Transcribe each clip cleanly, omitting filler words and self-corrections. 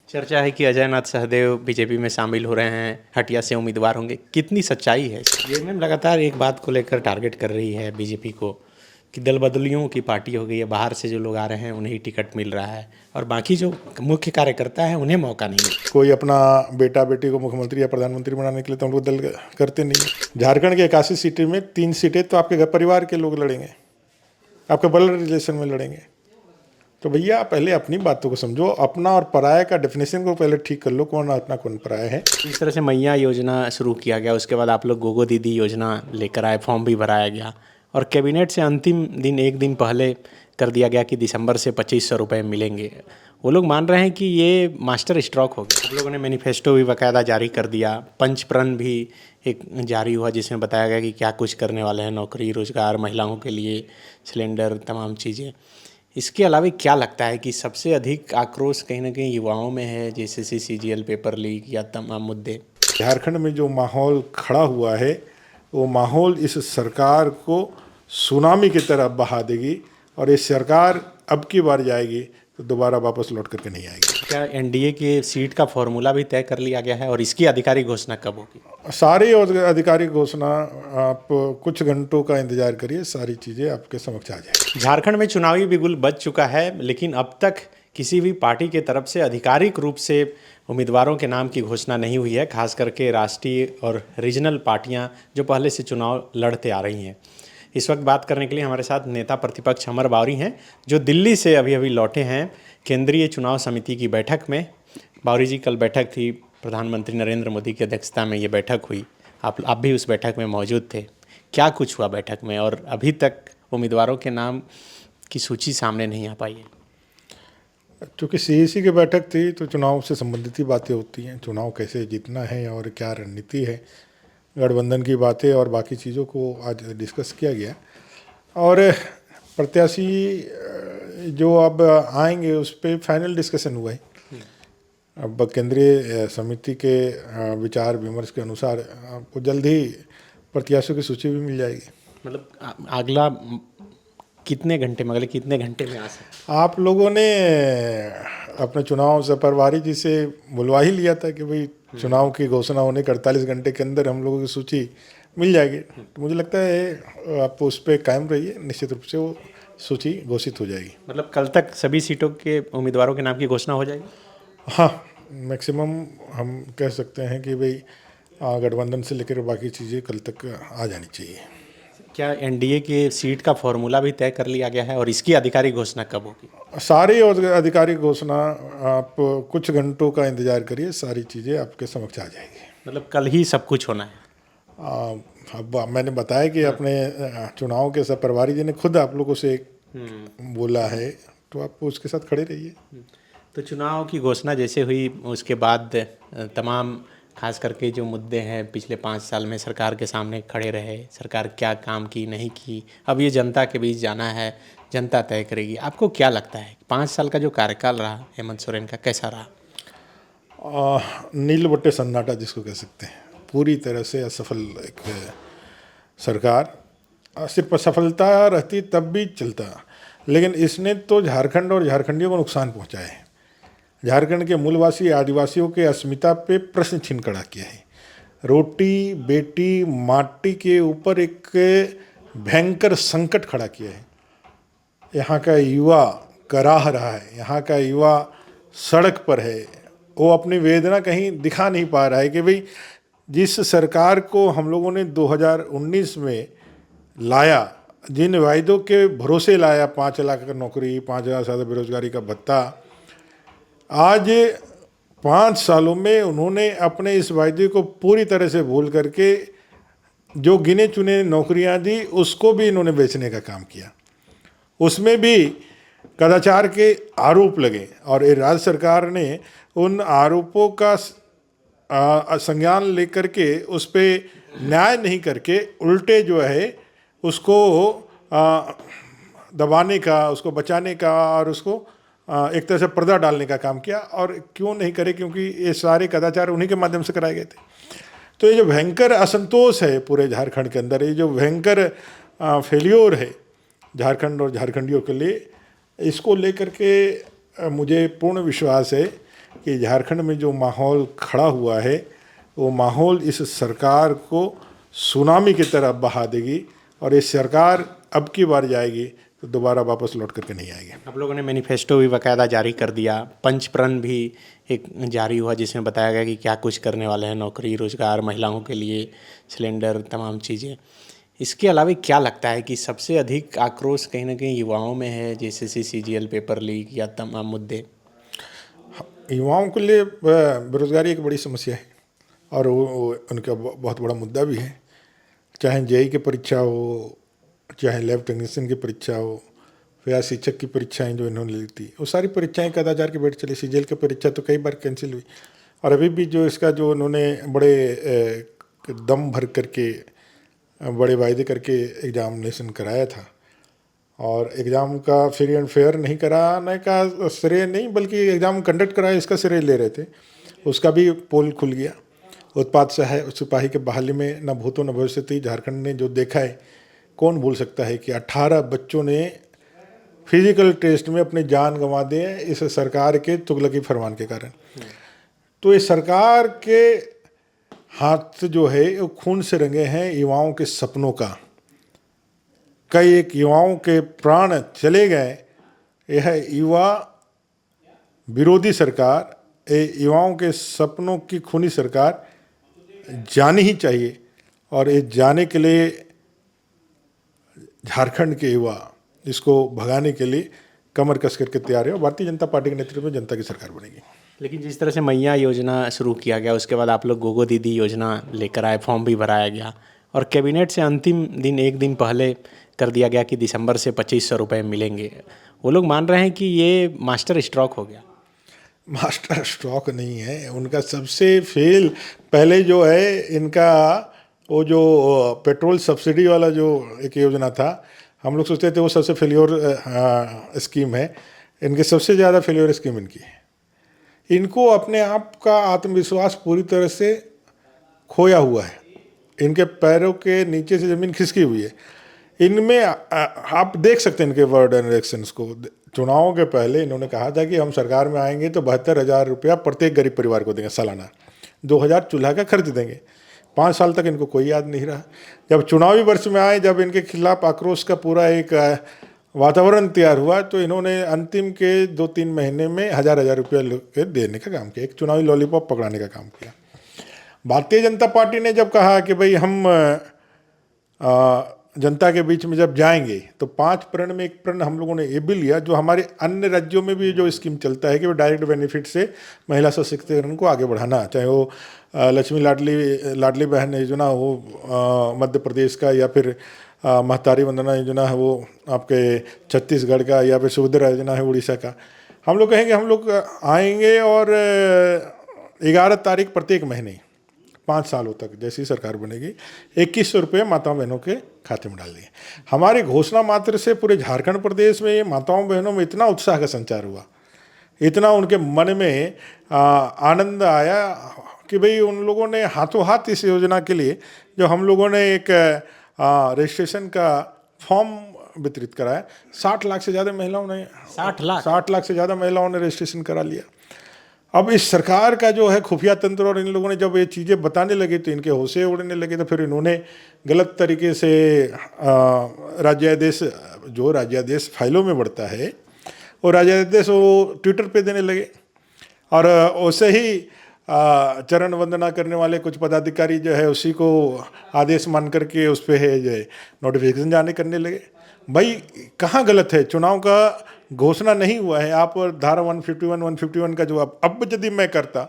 चर्चा है कि अजय नाथ सहदेव बीजेपी में शामिल हो रहे हैं, हटिया से उम्मीदवार होंगे। कितनी सच्चाई है? जेएमएम लगातार एक बात को लेकर टारगेट कर रही है बीजेपी को कि दल बदलियों की पार्टी हो गई है, बाहर से जो लोग आ रहे हैं उन्हें ही टिकट मिल रहा है और बाकी जो मुख्य कार्यकर्ता है उन्हें मौका नहीं मिल। कोई अपना बेटा बेटी को मुख्यमंत्री या प्रधानमंत्री बनाने के लिए तो हम लोग दल करते नहीं है। झारखंड के 81 सीटें में 3 सीटें तो आपके घर परिवार के लोग लड़ेंगे, आपके ब्लड रिलेशन में लड़ेंगे। तो भैया पहले अपनी बातों को समझो, अपना और पराया का डेफिनेशन को पहले ठीक कर लो, कौन अपना कौन पराया है। इस तरह से मैया योजना शुरू किया गया, उसके बाद आप लोग गोगो दीदी योजना लेकर आए, फॉर्म भी भराया गया और कैबिनेट से अंतिम दिन एक दिन पहले कर दिया गया कि दिसंबर से 2500 रुपये मिलेंगे। वो लोग मान रहे हैं कि ये मास्टर स्ट्रोक हो गया। आप लोगों ने मैनिफेस्टो भी बाकायदा जारी कर दिया, पंचप्रण भी एक जारी हुआ जिसमें बताया गया कि क्या कुछ करने वाले हैं, नौकरी रोजगार, महिलाओं के लिए सिलेंडर, तमाम चीज़ें। इसके अलावा क्या लगता है कि सबसे अधिक आक्रोश कहीं ना कहीं युवाओं में है, जैसे सीजीएल पेपर लीक या तमाम मुद्दे? झारखंड में जो माहौल खड़ा हुआ है वो माहौल इस सरकार को सुनामी की तरह बहा देगी और ये सरकार अब की बार जाएगी तो दोबारा वापस लौट करके नहीं आएगी। क्या एनडीए के सीट का फॉर्मूला भी तय कर लिया गया है और इसकी आधिकारिक घोषणा कब होगी? सारी आधिकारिक घोषणा आप कुछ घंटों का इंतजार करिए, सारी चीज़ें आपके समक्ष आ जाएगी। झारखंड में चुनावी बिगुल बज चुका है, लेकिन अब तक किसी भी पार्टी के तरफ से आधिकारिक रूप से उम्मीदवारों के नाम की घोषणा नहीं हुई है, खास करके राष्ट्रीय और रीजनल पार्टियां जो पहले से चुनाव लड़ते आ रही हैं। इस वक्त बात करने के लिए हमारे साथ नेता प्रतिपक्ष अमर बावरी हैं, जो दिल्ली से अभी अभी लौटे हैं केंद्रीय चुनाव समिति की बैठक में। बावरी जी, कल बैठक थी, प्रधानमंत्री नरेंद्र मोदी की अध्यक्षता में ये बैठक हुई, आप भी उस बैठक में मौजूद थे। क्या कुछ हुआ बैठक में और अभी तक उम्मीदवारों के नाम की सूची सामने नहीं आ पाई है? क्योंकि सीईसी की बैठक थी तो चुनाव से संबंधित ही बातें होती हैं, चुनाव कैसे जीतना है और क्या रणनीति है, गठबंधन की बातें और बाकी चीज़ों को आज डिस्कस किया गया। और प्रत्याशी जो अब आएंगे उस पर फाइनल डिस्कशन हुआ है। अब केंद्रीय समिति के विचार विमर्श के अनुसार आपको जल्द ही प्रत्याशियों की सूची भी मिल जाएगी। मतलब अगला कितने घंटे में, अगले कितने घंटे में आ सकते? आप लोगों ने अपने चुनाव से प्रभारी जी से बुलवा ही लिया था कि भाई चुनाव की घोषणा होने के 48 घंटे के अंदर हम लोगों की सूची मिल जाएगी। तो मुझे लगता है आप उस पर कायम रहिए, निश्चित रूप से वो सूची घोषित हो जाएगी। मतलब कल तक सभी सीटों के उम्मीदवारों के नाम की घोषणा हो जाएगी? हाँ, मैक्सिमम हम कह सकते हैं कि भाई गठबंधन से लेकर बाकी चीज़ें कल तक आ जानी चाहिए। क्या एनडीए के सीट का फॉर्मूला भी तय कर लिया गया है और इसकी आधिकारिक घोषणा कब होगी? सारी आधिकारिक घोषणा आप कुछ घंटों का इंतजार करिए, सारी चीज़ें आपके समक्ष आ जाएगी। मतलब कल ही सब कुछ होना है? अब मैंने बताया कि अपने चुनाव के सब प्रभारी जी ने खुद आप लोगों से बोला है, तो आप उसके साथ खड़े रहिए। तो चुनाव की घोषणा जैसे हुई उसके बाद तमाम खास करके जो मुद्दे हैं पिछले 5 साल में सरकार के सामने खड़े रहे, सरकार क्या काम की नहीं की, अब ये जनता के बीच जाना है, जनता तय करेगी। आपको क्या लगता है 5 साल का जो कार्यकाल रहा हेमंत सोरेन का, कैसा रहा? नील बट्टे सन्नाटा जिसको कह सकते हैं, पूरी तरह से असफल एक सरकार। सिर्फ असफलता रहती तब भी चलता, लेकिन इसने तो झारखंड और झारखंडियों को नुकसान पहुंचा है। झारखंड के मूलवासी आदिवासियों के अस्मिता पे प्रश्न चिन्ह खड़ा किया है। रोटी बेटी माटी के ऊपर एक भयंकर संकट खड़ा किया है। यहाँ का युवा कराह रहा है, यहाँ का युवा सड़क पर है, वो अपनी वेदना कहीं दिखा नहीं पा रहा है कि भाई जिस सरकार को हम लोगों ने 2019 में लाया, जिन वायदों के भरोसे लाया, 5 लाख का नौकरी, 5,000 से ज़्यादा बेरोजगारी का भत्ता, आज 5 सालों में उन्होंने अपने इस वायदे को पूरी तरह से भूल करके जो गिने चुने नौकरियां दी उसको भी इन्होंने बेचने का काम किया। उसमें भी कदाचार के आरोप लगे और ये राज्य सरकार ने उन आरोपों का संज्ञान लेकर के उस पर न्याय नहीं करके उल्टे जो है उसको दबाने का, उसको बचाने का और उसको एक तरह से पर्दा डालने का काम किया। और क्यों नहीं करे, क्योंकि ये सारे कदाचार उन्हीं के माध्यम से कराए गए थे। तो ये जो भयंकर असंतोष है पूरे झारखंड के अंदर, ये जो भयंकर फेल्योर है झारखंड और झारखंडियों के लिए, इसको लेकर के मुझे पूर्ण विश्वास है कि झारखंड में जो माहौल खड़ा हुआ है वो माहौल इस सरकार को सुनामी की तरह बहा देगी, और ये सरकार अब की बार जाएगी तो दोबारा वापस लौट करके नहीं आएगी। आप लोगों ने मैनिफेस्टो भी बाकायदा जारी कर दिया, पंचप्रण भी एक जारी हुआ जिसमें बताया गया कि क्या कुछ करने वाले हैं, नौकरी रोजगार, महिलाओं के लिए सिलेंडर, तमाम चीज़ें। इसके अलावा क्या लगता है कि सबसे अधिक आक्रोश कहीं ना कहीं युवाओं में है, जैसे CGL पेपर लीक या तमाम मुद्दे? युवाओं के लिए बेरोजगारी एक बड़ी समस्या है, और वो उनका बहुत बड़ा मुद्दा भी है। चाहे जेईई की परीक्षा हो, चाहे लैब टेक्नीशियन की परीक्षा हो, या शिक्षक की परीक्षाएं जो इन्होंने ली थी, वो सारी परीक्षाएं कदाचार के बैठ चली। CGL की परीक्षा तो कई बार कैंसिल हुई, और अभी भी जो इसका जो उन्होंने बड़े दम भर करके बड़े वायदे करके एग्जामिनेशन कराया था, और एग्ज़ाम का फ्री एंड फेयर नहीं कराने का श्रेय नहीं, बल्कि एग्ज़ाम कंडक्ट कराया इसका श्रेय ले रहे थे, उसका भी पोल खुल गया। उत्पाद सिपाही के बहाली में न भूतो न भविष्यति झारखंड ने जो देखा है, कौन भूल सकता है कि 18 बच्चों ने फिजिकल टेस्ट में अपनी जान गंवा दी है इस सरकार के तुगलकी फरमान के कारण। तो ये सरकार के हाथ जो है वो खून से रंगे हैं युवाओं के सपनों का। कई एक युवाओं के प्राण चले गए। यह युवा विरोधी सरकार, ये युवाओं के सपनों की खूनी सरकार जानी ही चाहिए, और ये जाने के लिए झारखंड के युवा इसको भगाने के लिए कमर कस करके तैयार है, और भारतीय जनता पार्टी के नेतृत्व में जनता की सरकार बनेगी। लेकिन जिस तरह से मैया योजना शुरू किया गया, उसके बाद आप लोग गोगो दीदी योजना लेकर आए, फॉर्म भी भराया गया, और कैबिनेट से अंतिम दिन एक दिन पहले कर दिया गया कि दिसंबर से 2500 रुपये मिलेंगे। वो लोग मान रहे हैं कि ये मास्टर स्ट्रोक हो गया। मास्टर स्ट्रोक नहीं है, उनका सबसे फेल पहले जो है इनका वो जो पेट्रोल सब्सिडी वाला जो एक योजना था, हम लोग सोचते थे वो सबसे फेल्योर स्कीम है। इनके सबसे ज़्यादा फेल्योर स्कीम इनकी है। इनको अपने आप का आत्मविश्वास पूरी तरह से खोया हुआ है, इनके पैरों के नीचे से ज़मीन खिसकी हुई है। इनमें आप देख सकते हैं इनके वर्ड एंड एक्शंस को। चुनावों के पहले इन्होंने कहा था कि हम सरकार में आएंगे तो 72,000 रुपया प्रत्येक गरीब परिवार को देंगे सालाना, 2,000 चूल्हा का खर्च देंगे। 5 साल तक इनको कोई याद नहीं रहा। जब चुनावी वर्ष में आए, जब इनके खिलाफ आक्रोश का पूरा एक वातावरण तैयार हुआ, तो इन्होंने अंतिम के 2-3 महीने में 1,000 रुपया देने का काम किया, एक चुनावी लॉलीपॉप पकड़ाने का काम किया। भारतीय जनता पार्टी ने जब कहा कि भाई हम जनता के बीच में जब जाएंगे तो 5 प्रण में एक प्रण हम लोगों ने ये भी लिया, जो हमारे अन्य राज्यों में भी जो स्कीम चलता है कि वो डायरेक्ट बेनिफिट से महिला सशक्तिकरण को आगे बढ़ाना, चाहे वो लक्ष्मी लाडली बहन योजना हो मध्य प्रदेश का, या फिर महतारी वंदना योजना है वो आपके छत्तीसगढ़ का, या फिर सुभद्रा योजना है उड़ीसा का। हम लोग कहेंगे हम लोग आएंगे और 11 तारीख प्रत्येक महीने 5 सालों तक जैसी सरकार बनेगी 2100 रुपये माताओं बहनों के खाते में डाल दिए। हमारी घोषणा मात्र से पूरे झारखंड प्रदेश में माताओं बहनों में इतना उत्साह का संचार हुआ, इतना उनके मन में आनंद आया कि भाई उन लोगों ने हाथों हाथ इस योजना के लिए, जो हम लोगों ने एक रजिस्ट्रेशन का फॉर्म वितरित कराया, 60 लाख से ज़्यादा महिलाओं ने 60 लाख से ज़्यादा महिलाओं ने रजिस्ट्रेशन करा लिया। अब इस सरकार का जो है खुफिया तंत्र, और इन लोगों ने जब ये चीज़ें बताने लगे तो इनके होशे उड़ने लगे, तो फिर इन्होंने गलत तरीके से राज्यादेश फाइलों में बढ़ता है, और राज्यादेश वो ट्विटर पे देने लगे, और वैसे ही चरण वंदना करने वाले कुछ पदाधिकारी जो है उसी को आदेश मान करके उस पर है जो नोटिफिकेशन जाने करने लगे। भाई कहाँ गलत है? चुनाव का घोषणा नहीं हुआ है, आप धारा 151 का जो अब यदि मैं करता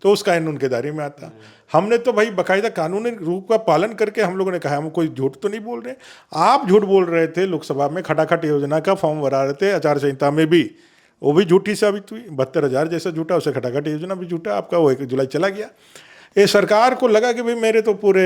तो उस कानून के दायरे में आता। हमने तो भाई बाकायदा कानूनी रूप का पालन करके हम लोगों ने कहा, हम कोई झूठ तो नहीं बोल रहे। आप झूठ बोल रहे थे, लोकसभा में खटाखट योजना का फॉर्म भरा रहे थे, आचार संहिता में भी वो भी झूठी साबित हुई। 72,000 जैसा झूठा, उसे खटाखट योजना भी झूठा, आपका वो 1 जुलाई चला गया। ये सरकार को लगा कि भाई मेरे तो पूरे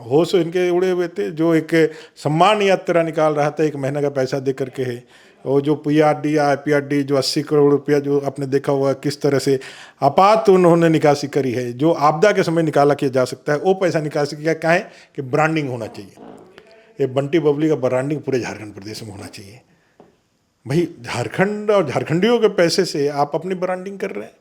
होश इनके उड़े हुए थे। जो एक सम्मान यात्रा निकाल रहा था 1 महीने का पैसा दे करके है, वो जो PRD जो 80 करोड़ रुपया जो आपने देखा हुआ किस तरह से आपात उन्होंने निकासी करी है, जो आपदा के समय निकाला किया जा सकता है, वो पैसा निकासी किया। क्या है कि ब्रांडिंग होना चाहिए, ये बंटी बबली का ब्रांडिंग पूरे झारखंड प्रदेश में होना चाहिए। भाई झारखंड और झारखंडियों के पैसे से आप अपनी ब्रांडिंग कर रहे हैं।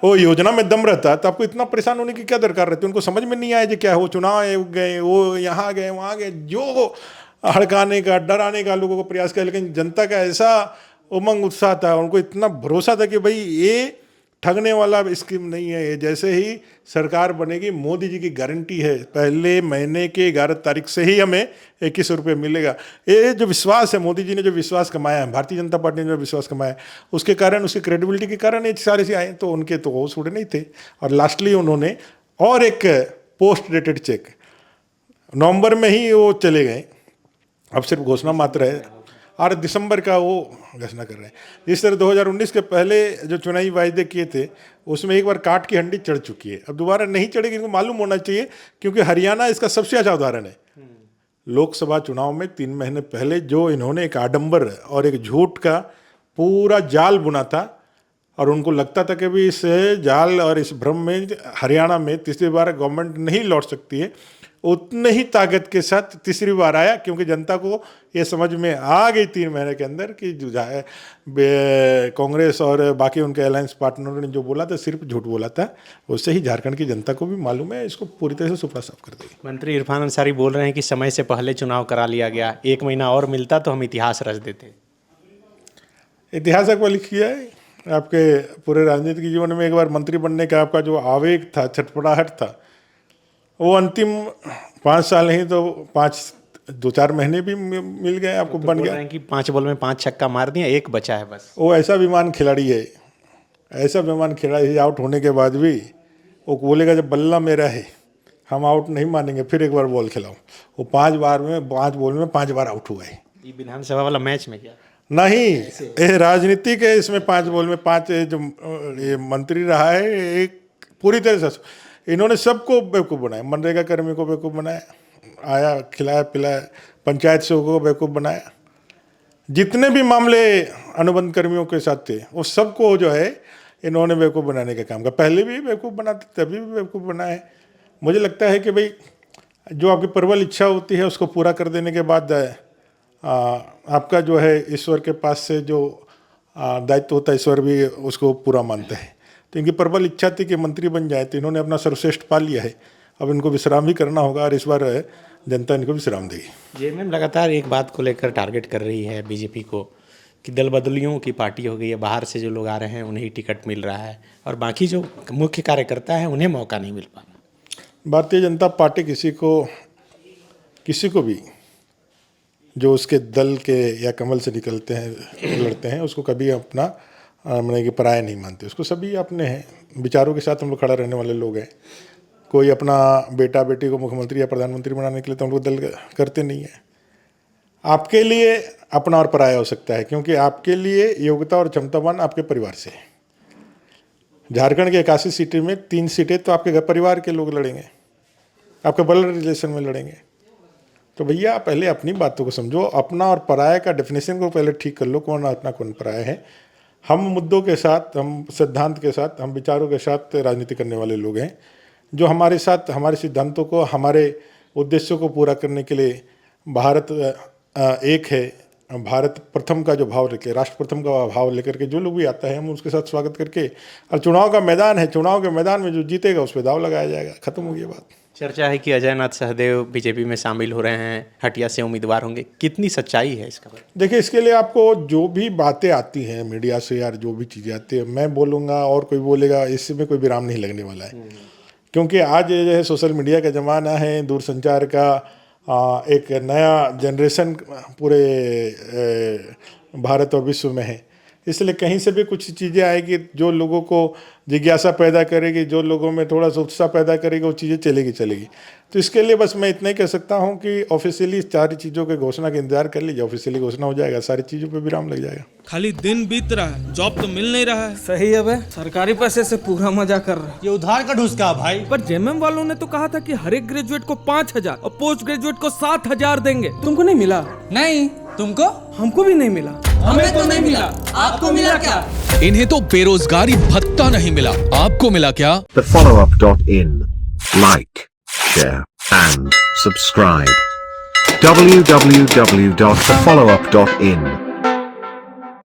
वो योजना में दम रहता है तो आपको इतना परेशान होने की क्या दरकार रहती है। उनको समझ में नहीं आया कि क्या है, वो चुनाव गए, वो यहाँ गए वहाँ गए, जो हड़काने का डराने का लोगों को प्रयास किया, लेकिन जनता का ऐसा उमंग उत्साह था, उनको इतना भरोसा था कि भाई ये ठगने वाला स्कीम नहीं है। ये जैसे ही सरकार बनेगी, मोदी जी की गारंटी है, पहले महीने के 11 तारीख से ही हमें 21 रुपये मिलेगा। ये जो विश्वास है, मोदी जी ने जो विश्वास कमाया है, भारतीय जनता पार्टी ने जो विश्वास कमाया है, उसके कारण, उसकी क्रेडिबिलिटी के कारण ये सारे से आए। तो उनके तो होश उड़े नहीं थे। और लास्टली उन्होंने और एक पोस्ट डेटेड चेक नवंबर में ही वो चले गए, अब सिर्फ घोषणा मात्र है, और दिसंबर का वो घोषणा कर रहे हैं। जिस तरह 2019 के पहले जो चुनावी वायदे किए थे उसमें एक बार काट की हंडी चढ़ चुकी है, अब दोबारा नहीं चढ़ेगी। इनको मालूम होना चाहिए, क्योंकि हरियाणा इसका सबसे अच्छा उदाहरण है। लोकसभा चुनाव में 3 महीने पहले जो इन्होंने एक आडंबर और एक झूठ का पूरा जाल बुना था, और उनको लगता था कि भी इस जाल और इस भ्रम में हरियाणा में तीसरी बार गवर्नमेंट नहीं लौट सकती है, उतने ही ताकत के साथ तीसरी बार आया, क्योंकि जनता को ये समझ में आ गई 3 महीने के अंदर कि जो है कांग्रेस और बाकी उनके अलायंस पार्टनरों ने जो बोला था सिर्फ झूठ बोला था। उससे ही झारखंड की जनता को भी मालूम है, इसको पूरी तरह से सुपड़ा साफ कर देगी। मंत्री इरफान अंसारी बोल रहे हैं कि समय से पहले चुनाव करा लिया गया, 1 महीना और मिलता तो हम इतिहास रच देते। इतिहास आपको लिखिए है, आपके पूरे राजनीतिक जीवन में एक बार मंत्री बनने का आपका जो आवेग था, छटपटाहट था, वो अंतिम 5 साल नहीं तो 2-4 महीने भी मिल गए आपको, तो बन गया कि 5 बॉल में 5 छक्का मार दिया, 1 बचा है बस। वो ऐसा विमान खिलाड़ी है, ऐसा विमान खिलाड़ी आउट होने के बाद भी वो बोलेगा जब बल्ला मेरा है हम आउट नहीं मानेंगे, फिर एक बार बॉल खिलाओ। वो 5 बॉल में 5 बार आउट हुआ है। ये विधानसभा वाला मैच में क्या नहीं, ये राजनीतिक है, इसमें 5 बॉल में 5 जो ये मंत्री रहा है, एक पूरी तरह से इन्होंने सबको बेवकूफ़ बनाया। मनरेगा कर्मी को बेवकूफ़ बनाया, आया खिलाया पिलाया, पंचायत सेवकों को बेवकूफ़ बनाया, जितने भी मामले अनुबंध कर्मियों के साथ थे वो सबको जो है इन्होंने बेवकूफ़ बनाने का काम किया। पहले भी बेवकूफ़ बनाते, तभी भी बेवकूफ़ बनाए। मुझे लगता है कि भाई जो आपकी प्रबल इच्छा होती है उसको पूरा कर देने के बाद आपका जो है ईश्वर के पास से जो दायित्व होता है, ईश्वर भी उसको पूरा मानते हैं। तो इनकी प्रबल इच्छा थी कि मंत्री बन जाए, तो इन्होंने अपना सर्वश्रेष्ठ पा लिया है। अब इनको विश्राम भी करना होगा, और इस बार जनता इनको विश्राम देगी। जेएमएम लगातार एक बात को लेकर टारगेट कर रही है बीजेपी को कि दल बदलियों की पार्टी हो गई है, बाहर से जो लोग आ रहे हैं उन्हें ही टिकट मिल रहा है, और बाकी जो मुख्य कार्यकर्ता हैं उन्हें मौका नहीं मिल पा रहा। भारतीय जनता पार्टी किसी को भी जो उसके दल के या कमल से निकलते हैं, लड़ते हैं, उसको कभी अपना मैंने कि पराया नहीं मानते। उसको सभी अपने हैं, विचारों के साथ हम लोग खड़ा रहने वाले लोग हैं। कोई अपना बेटा बेटी को मुख्यमंत्री या प्रधानमंत्री बनाने के लिए तो हम लोग दल करते नहीं है। आपके लिए अपना और पराया हो सकता है, क्योंकि आपके लिए योग्यता और क्षमतावान आपके परिवार से है। झारखंड के 81 सीटें में 3 सीटें तो आपके घर परिवार के लोग लड़ेंगे, आपके ब्लड रिलेशन में लड़ेंगे। तो भैया पहले अपनी बातों को समझो, अपना और पराया का डेफिनेशन को पहले ठीक कर लो, कौन अपना कौन पराया है। हम मुद्दों के साथ, हम सिद्धांत के साथ, हम विचारों के साथ राजनीति करने वाले लोग हैं, जो हमारे साथ हमारे सिद्धांतों को, हमारे उद्देश्यों को पूरा करने के लिए भारत एक है, भारत प्रथम का जो भाव लेकर, राष्ट्र प्रथम का भाव लेकर के जो लोग भी आता है हम उसके साथ स्वागत करके, और चुनाव का मैदान है, चुनाव के मैदान में जो जीतेगा उस पर दाव लगाया जाएगा। खत्म हो गई बात। चर्चा है कि अजय नाथ सहदेव बीजेपी में शामिल हो रहे हैं, हटिया से उम्मीदवार होंगे, कितनी सच्चाई है इसका? देखिए, इसके लिए आपको जो भी बातें आती हैं मीडिया से, यार जो भी चीज़ें आती है, मैं बोलूँगा और कोई बोलेगा, इसमें कोई विराम नहीं लगने वाला है। क्योंकि आज जो है सोशल मीडिया का ज़माना है, दूरसंचार का एक नया जनरेशन पूरे भारत और विश्व में है, इसलिए कहीं से भी कुछ चीज़ें आएगी जो लोगों को जिज्ञासा पैदा करेगी, जो लोगों में थोड़ा सा उत्साह पैदा करेगी, वो चीज़ें चलेगी। तो इसके लिए बस मैं इतना ही कह सकता हूँ कि ऑफिशियली सारी चीज़ों के घोषणा का इंतजार कर लीजिए। ऑफिशियली घोषणा हो जाएगा, सारी चीज़ों पे विराम लग जाएगा। खाली दिन बीत रहा है, जॉब तो मिल नहीं रहा है। सही है बे, सरकारी पैसे से पूरा मजा कर रहा है। ये उधार का ढुसका भाई। पर जेएमएम वालों ने तो कहा था कि हर एक ग्रेजुएट को 5,000 और पोस्ट ग्रेजुएट को 7,000 देंगे। तुमको नहीं मिला? नहीं, तुमको? हमको भी नहीं मिला। हमें तो नहीं मिला, आपको मिला क्या? इन्हें तो बेरोजगारी भत्ता नहीं मिला, आपको मिला क्या? TheFollowUp.in. Like, share and subscribe. www.thefollowup.in